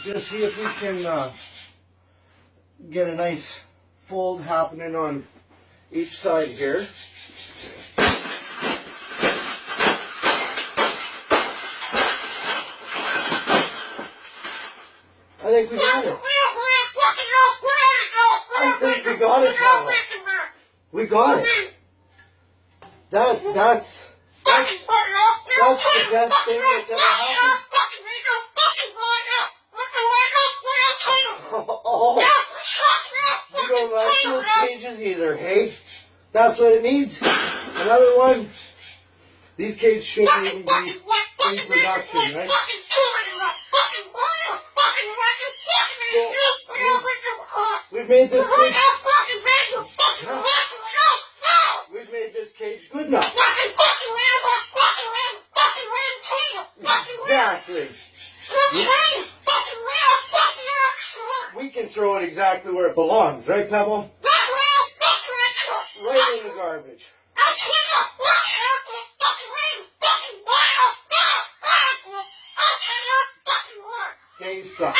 Just see if we can get a nice fold happening on each side here. I think we got it. I think we got it, Paolo. We got it. That's the best thing that's ever happened. Oh, you don't like those cages either, hey? That's what it needs. Another one. These cages shouldn't even be in production, right? So, we've made this cage. We've made this cage good enough. Exactly. We can throw it exactly where it belongs, right, Pebble? Right in the garbage. Okay, stop.